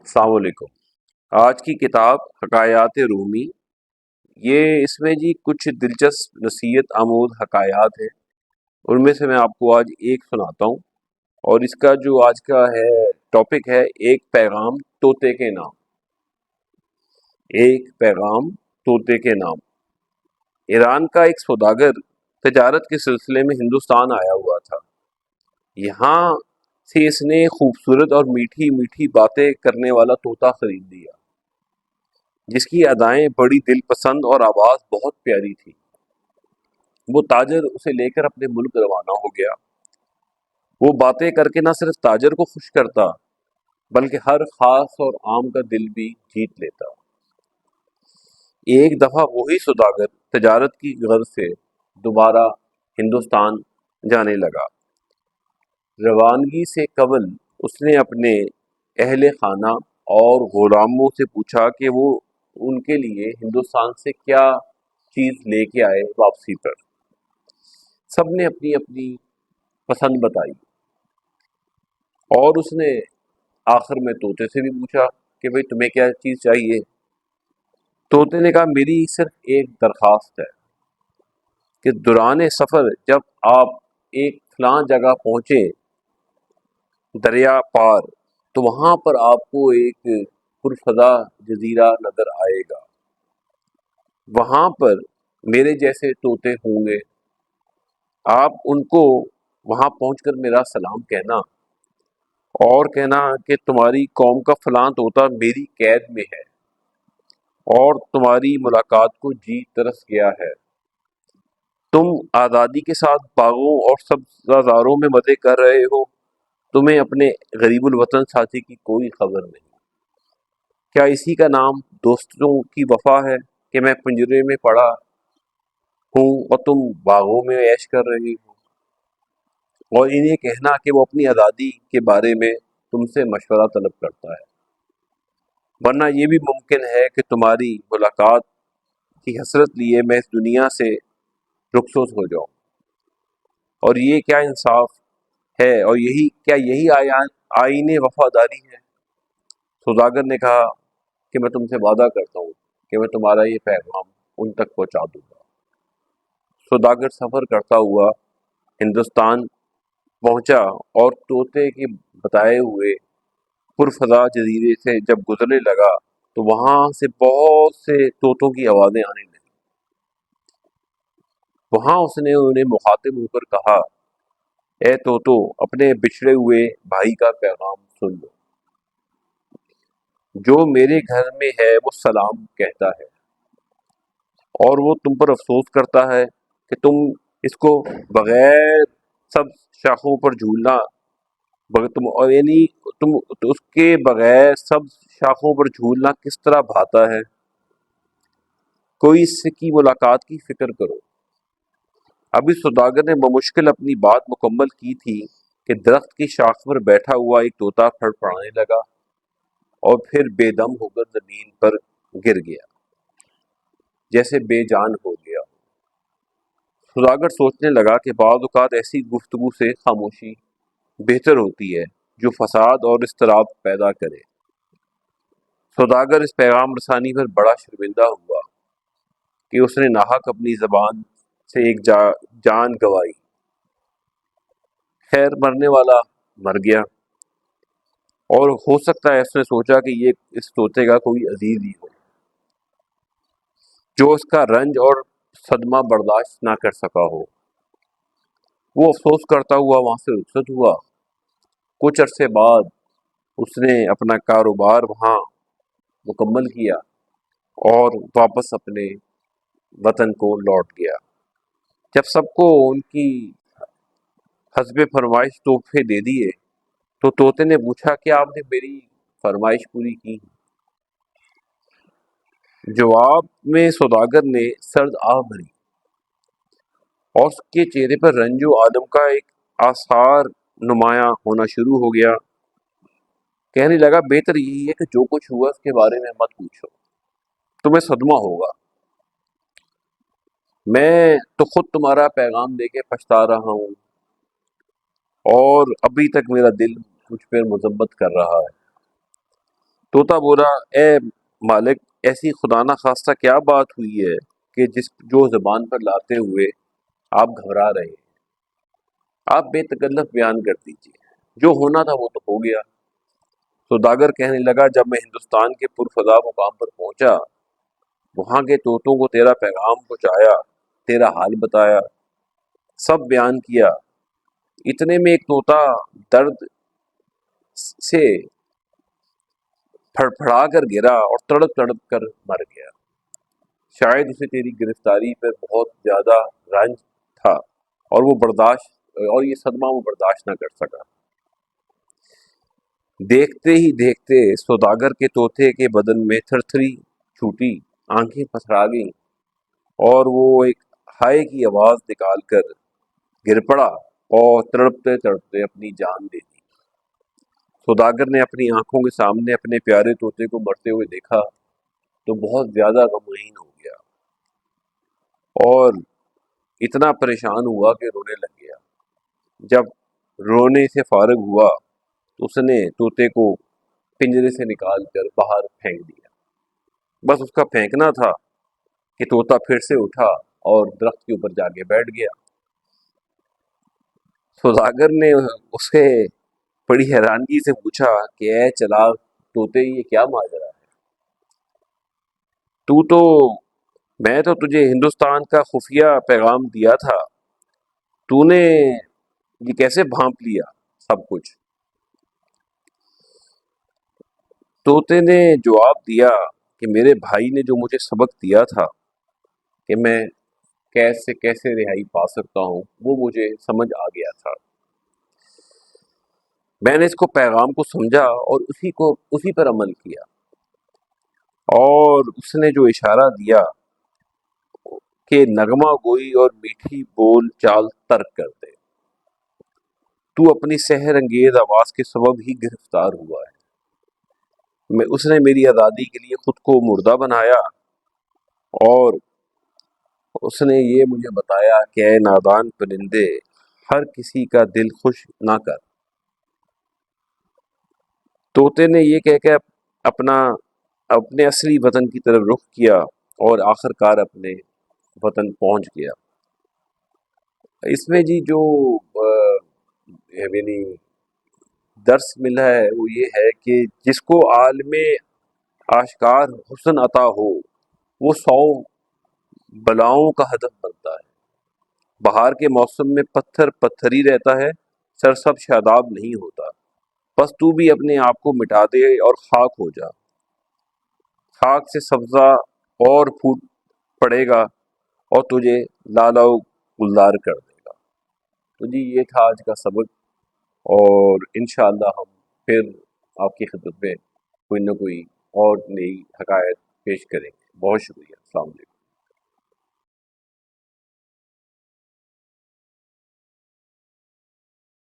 السلام علیکم۔ آج کی کتاب حکایات رومی، یہ اس میں جی کچھ دلچسپ نصیحت آموز حکایات ہیں۔ ان میں سے میں آپ کو آج ایک سناتا ہوں، اور اس کا جو آج کا ہے ٹاپک ہے ایک پیغام طوطے کے نام۔ ایک پیغام طوطے کے نام۔ ایران کا ایک سوداگر تجارت کے سلسلے میں ہندوستان آیا ہوا تھا۔ یہاں سے اس نے خوبصورت اور میٹھی میٹھی باتیں کرنے والا طوطا خرید لیا، جس کی ادائیں بڑی دل پسند اور آواز بہت پیاری تھی۔ وہ تاجر اسے لے کر اپنے ملک روانہ ہو گیا۔ وہ باتیں کر کے نہ صرف تاجر کو خوش کرتا، بلکہ ہر خاص اور عام کا دل بھی جیت لیتا۔ ایک دفعہ وہی سوداگر تجارت کی غرض سے دوبارہ ہندوستان جانے لگا۔ روانگی سے قبل اس نے اپنے اہل خانہ اور غلاموں سے پوچھا کہ وہ ان کے لیے ہندوستان سے کیا چیز لے کے آئے واپسی پر۔ سب نے اپنی اپنی پسند بتائی، اور اس نے آخر میں طوطے سے بھی پوچھا کہ بھئی تمہیں کیا چیز چاہیے۔ طوطے نے کہا میری صرف ایک درخواست ہے کہ دوران سفر جب آپ ایک فلاں جگہ پہنچے دریا پار، تو وہاں پر آپ کو ایک پرفضا جزیرہ نظر آئے گا۔ وہاں پر میرے جیسے طوطے ہوں گے، آپ ان کو وہاں پہنچ کر میرا سلام کہنا، اور کہنا کہ تمہاری قوم کا فلاں طوطا میری قید میں ہے اور تمہاری ملاقات کو جی ترس گیا ہے۔ تم آزادی کے ساتھ باغوں اور سبززاروں میں مزے کر رہے ہو، تمہیں اپنے غریب الوطن ساتھی کی کوئی خبر نہیں۔ کیا اسی کا نام دوستوں کی وفا ہے کہ میں پنجرے میں پڑا ہوں اور تم باغوں میں عیش کر رہی ہو، اور انہیں کہنا کہ وہ اپنی آزادی کے بارے میں تم سے مشورہ طلب کرتا ہے، ورنہ یہ بھی ممکن ہے کہ تمہاری ملاقات کی حسرت لیے میں اس دنیا سے رخصت ہو جاؤں۔ اور یہ کیا انصاف ہے، اور یہی آئین وفاداری ہے؟ سوداگر نے کہا کہ میں تم سے وعدہ کرتا ہوں کہ میں تمہارا یہ پیغام ان تک پہنچا دوں گا۔ سوداگر سفر کرتا ہوا ہندوستان پہنچا، اور طوطے کے بتائے ہوئے پرفضا جزیرے سے جب گزرنے لگا تو وہاں سے بہت سے طوطوں کی آوازیں آنے لگیں۔ وہاں اس نے انہیں مخاطب ہو کر کہا، اے طوطو، اپنے بچھڑے ہوئے بھائی کا پیغام سن لو۔ جو میرے گھر میں ہے وہ سلام کہتا ہے، اور وہ تم پر افسوس کرتا ہے کہ تم اس کو بغیر سب شاخوں پر جھولنا اور یعنی تم اس کے بغیر سب شاخوں پر جھولنا کس طرح بھاتا ہے۔ کوئی اس کی ملاقات کی فکر کرو۔ ابھی سوداگر نے بمشکل اپنی بات مکمل کی تھی کہ درخت کی شاخ پر بیٹھا ہوا ایک طوطا پھڑپڑانے لگا، اور پھر بے دم ہو کر زمین پر گر گیا، جیسے بے جان ہو گیا۔ سوداگر سوچنے لگا کہ بعض اوقات ایسی گفتگو سے خاموشی بہتر ہوتی ہے جو فساد اور اضطراب پیدا کرے۔ سوداگر اس پیغام رسانی پر بڑا شرمندہ ہوا کہ اس نے ناحق اپنی زبان سے ایک جان گوائی۔ خیر، مرنے والا مر گیا، اور ہو سکتا ہے اس نے سوچا کہ یہ اس طوطے کا کوئی عزیز ہی ہو جو اس کا رنج اور صدمہ برداشت نہ کر سکا ہو۔ وہ افسوس کرتا ہوا وہاں سے رخصت ہوا۔ کچھ عرصے بعد اس نے اپنا کاروبار وہاں مکمل کیا اور واپس اپنے وطن کو لوٹ گیا۔ جب سب کو ان کی حسب فرمائش تحفے دے دیے تو طوطے نے پوچھا کہ آپ نے میری فرمائش پوری کی؟ جواب میں سوداگر نے سرد آہ بھری، اور اس کے چہرے پر رنج و عالم کا ایک آثار نمایاں ہونا شروع ہو گیا۔ کہنے لگا، بہتر یہی ہے کہ جو کچھ ہوا اس کے بارے میں مت پوچھو، تمہیں صدمہ ہوگا۔ میں تو خود تمہارا پیغام دے کے پچھتا رہا ہوں، اور ابھی تک میرا دل مجھ پر مذمت کر رہا ہے۔ طوطا بولا اے مالک، ایسی خدا نہ خواستہ کیا بات ہوئی ہے کہ جو زبان پر لاتے ہوئے آپ گھبرا رہے ہیں؟ آپ بے تکلف بیان کر دیجیے، جو ہونا تھا وہ تو ہو گیا۔ سوداگر کہنے لگا جب میں ہندوستان کے پرفضا مقام پر پہنچا، وہاں کے طوطوں کو تیرا پیغام پہنچایا، تیرا حال بتایا، سب بیان کیا، اتنے میں ایک طوطا درد سے پھڑپھڑا کر گرا اور تڑپ تڑپ کر مر گیا۔ شاید اسے تیری گرفتاری پر بہت زیادہ رنج تھا اور یہ صدمہ وہ برداشت نہ کر سکا۔ دیکھتے ہی دیکھتے سوداگر کے طوطے کے بدن میں تھر تھری چھوٹی، آنکھیں پتھرا گئیں اور وہ ایک ہائے کی آواز نکال کر گر پڑا اور تڑپتے تڑپتے اپنی جان دے دی۔ سوداگر نے اپنی آنکھوں کے سامنے اپنے پیارے طوطے کو مرتے ہوئے دیکھا تو بہت زیادہ غمگین ہو گیا اور اتنا پریشان ہوا کہ رونے لگ گیا۔ جب رونے سے فارغ ہوا تو اس نے طوطے کو پنجرے سے نکال کر باہر پھینک دیا۔ بس اس کا پھینکنا تھا کہ طوطا پھر سے اٹھا اور درخت کے اوپر جا کے بیٹھ گیا۔ سوداگر نے اسے بڑی حیرانگی سے پوچھا کہ اے چلاک طوطے، یہ کیا ماجرا ہے؟ میں تو تجھے ہندوستان کا خفیہ پیغام دیا تھا، تو نے یہ کیسے بھانپ لیا سب کچھ؟ طوطے نے جواب دیا کہ میرے بھائی نے جو مجھے سبق دیا تھا کہ میں قید سے کیسے رہائی پا سکتا ہوں، وہ مجھے سمجھ آ گیا تھا۔ میں نے اس کو پیغام کو سمجھا اور اسی پر عمل کیا، اور اس نے جو اشارہ دیا کہ نغمہ گوئی اور میٹھی بول چال ترک کر دے، تو اپنی سحر انگیز آواز کے سبب ہی گرفتار ہوا ہے۔ اس نے میری آزادی کے لیے خود کو مردہ بنایا، اور اس نے یہ مجھے بتایا کہ اے نادان پرندے، ہر کسی کا دل خوش نہ کر۔ طوطے نے یہ کہہ کے اپنے اصلی وطن کی طرف رخ کیا اور آخر کار اپنے وطن پہنچ گیا۔ اس میں جی جو یعنی درس ملا ہے وہ یہ ہے کہ جس کو عالم آشکار حسن عطا ہو وہ 100 بلاؤں کا ہدف بنتا ہے۔ بہار کے موسم میں پتھر پتھر ہی رہتا ہے، سرسب شاداب نہیں ہوتا۔ بس تو بھی اپنے آپ کو مٹا دے اور خاک ہو جا، خاک سے سبزہ اور پھوٹ پڑے گا اور تجھے لالا و گلزار کر دے گا۔ تو جی یہ تھا آج کا سبق، اور انشاءاللہ ہم پھر آپ کی خدمت میں کوئی نہ کوئی اور نئی حکایت پیش کریں گے۔ بہت شکریہ، السلام علیکم۔